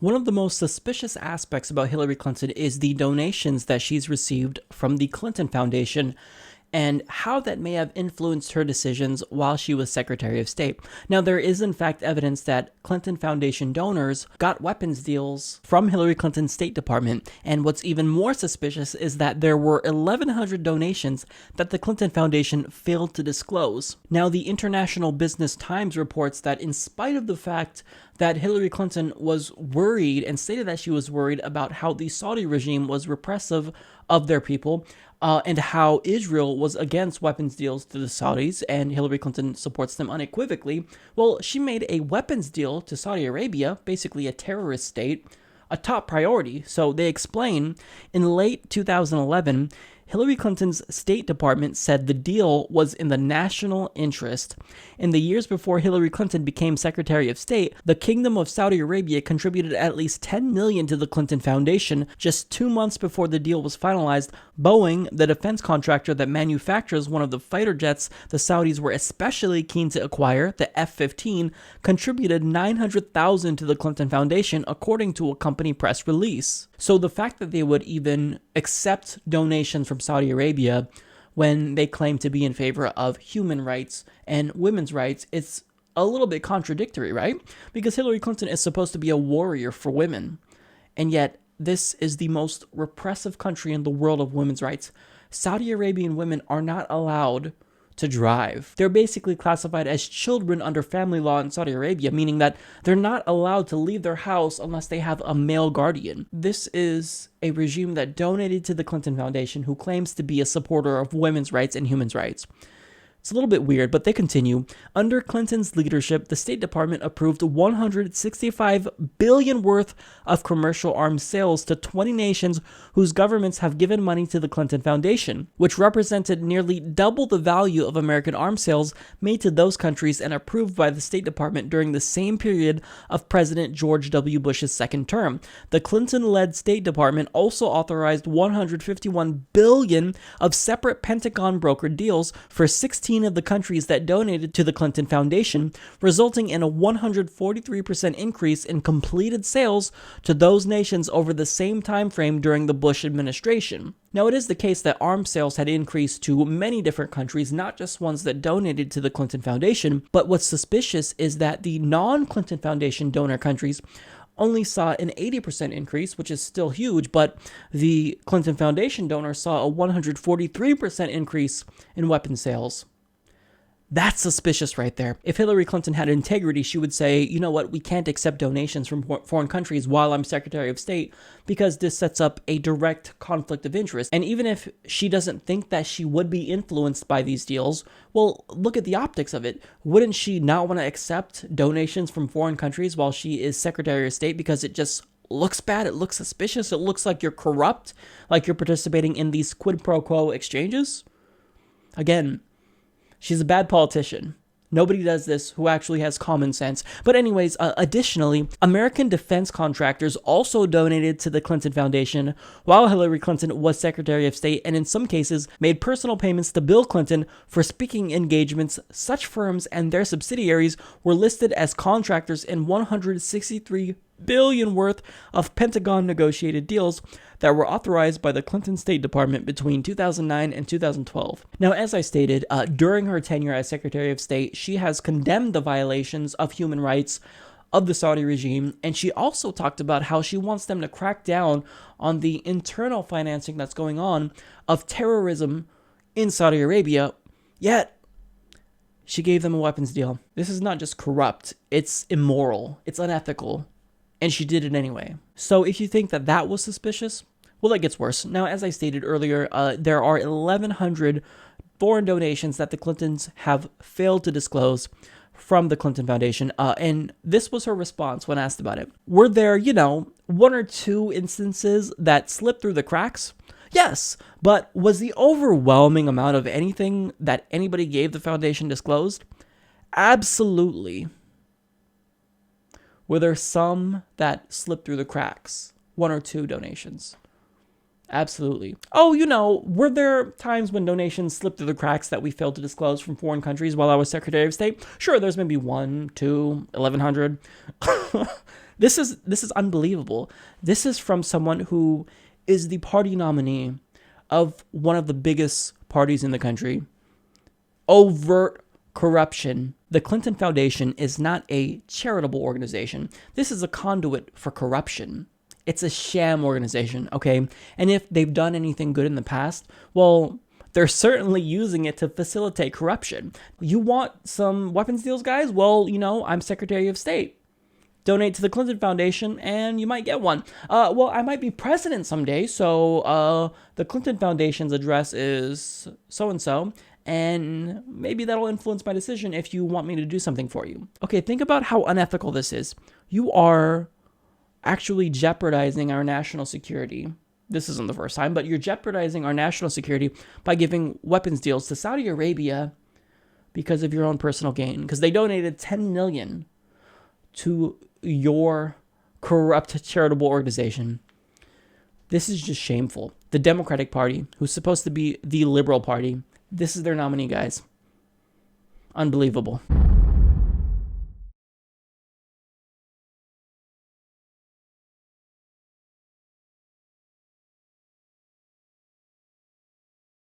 One of the most suspicious aspects about Hillary Clinton is the donations that she's received from the Clinton Foundation and how that may have influenced her decisions while she was Secretary of State. Now, there is in fact evidence that Clinton Foundation donors got weapons deals from Hillary Clinton's State Department, and what's even more suspicious is that there were 1,100 donations that the Clinton Foundation failed to disclose. Now, the International Business Times reports that in spite of the fact that Hillary Clinton was worried and stated that she was worried about how the Saudi regime was repressive of their people, and how Israel was against weapons deals to the Saudis, and Hillary Clinton supports them unequivocally. Well, she made a weapons deal to Saudi Arabia, basically a terrorist state, a top priority. So they explain, in late 2011, Hillary Clinton's State Department said the deal was in the national interest. In the years before Hillary Clinton became Secretary of State, the Kingdom of Saudi Arabia contributed at least $10 million to the Clinton Foundation. Just 2 months before the deal was finalized, Boeing, the defense contractor that manufactures one of the fighter jets the Saudis were especially keen to acquire, the F-15, contributed $900,000 to the Clinton Foundation, according to a company press release. So the fact that they would even accept donations from Saudi Arabia when they claim to be in favor of human rights and women's rights, it's a little bit contradictory, right? Because Hillary Clinton is supposed to be a warrior for women, and yet this is the most repressive country in the world of women's rights. Saudi Arabian women are not allowed to drive. They're basically classified as children under family law in Saudi Arabia, meaning that they're not allowed to leave their house unless they have a male guardian. This is a regime that donated to the Clinton Foundation, who claims to be a supporter of women's rights and human rights. It's a little bit weird, but they continue. Under Clinton's leadership, the State Department approved $165 billion worth of commercial arms sales to 20 nations whose governments have given money to the Clinton Foundation, which represented nearly double the value of American arms sales made to those countries and approved by the State Department during the same period of President George W. Bush's second term. The Clinton-led State Department also authorized $151 billion of separate Pentagon-brokered deals for 16 of the countries that donated to the Clinton Foundation, resulting in a 143% increase in completed sales to those nations over the same time frame during the Bush administration. Now, it is the case that arms sales had increased to many different countries, not just ones that donated to the Clinton Foundation, but what's suspicious is that the non-Clinton Foundation donor countries only saw an 80% increase, which is still huge, but the Clinton Foundation donors saw a 143% increase in weapons sales. That's suspicious right there. If Hillary Clinton had integrity, she would say, you know what, we can't accept donations from foreign countries while I'm Secretary of State because this sets up a direct conflict of interest. And even if she doesn't think that she would be influenced by these deals, well, look at the optics of it. Wouldn't she not want to accept donations from foreign countries while she is Secretary of State because it just looks bad, it looks suspicious, it looks like you're corrupt, like you're participating in these quid pro quo exchanges? Again, she's a bad politician. Nobody does this who actually has common sense. But anyways, additionally, American defense contractors also donated to the Clinton Foundation while Hillary Clinton was Secretary of State, and in some cases made personal payments to Bill Clinton for speaking engagements. Such firms and their subsidiaries were listed as contractors in $163 billion worth of Pentagon negotiated deals that were authorized by the Clinton State Department between 2009 and 2012. Now, as I stated, during her tenure as Secretary of State, she has condemned the violations of human rights of the Saudi regime, and she also talked about how she wants them to crack down on the internal financing that's going on of terrorism in Saudi Arabia, yet she gave them a weapons deal. This is not just corrupt, it's immoral, it's unethical, and she did it anyway. So if you think that that was suspicious, well, it gets worse. Now, as I stated earlier, there are 1,100 foreign donations that the Clintons have failed to disclose from the Clinton Foundation, and this was her response when asked about it. Were there, one or two instances that slipped through the cracks? Yes, but was the overwhelming amount of anything that anybody gave the foundation disclosed? Absolutely. Were there some that slipped through the cracks? One or two donations? Absolutely. Oh, were there times when donations slipped through the cracks that we failed to disclose from foreign countries while I was Secretary of State? Sure, there's maybe 1, 2, 1,100. This is unbelievable. This is from someone who is the party nominee of one of the biggest parties in the country. Overt corruption. The Clinton Foundation is not a charitable organization. This is a conduit for corruption. It's a sham organization, okay? And if they've done anything good in the past, well, they're certainly using it to facilitate corruption. You want some weapons deals, guys? Well, I'm Secretary of State. Donate to the Clinton Foundation and you might get one. Well, I might be president someday, so the Clinton Foundation's address is so-and-so, and maybe that'll influence my decision if you want me to do something for you. Okay, think about how unethical this is. You are actually jeopardizing our national security. This isn't the first time, but you're jeopardizing our national security by giving weapons deals to Saudi Arabia because of your own personal gain, because they donated $10 million to your corrupt charitable organization. This is just shameful. The Democratic Party, who's supposed to be the liberal party, this is their nominee, guys. Unbelievable.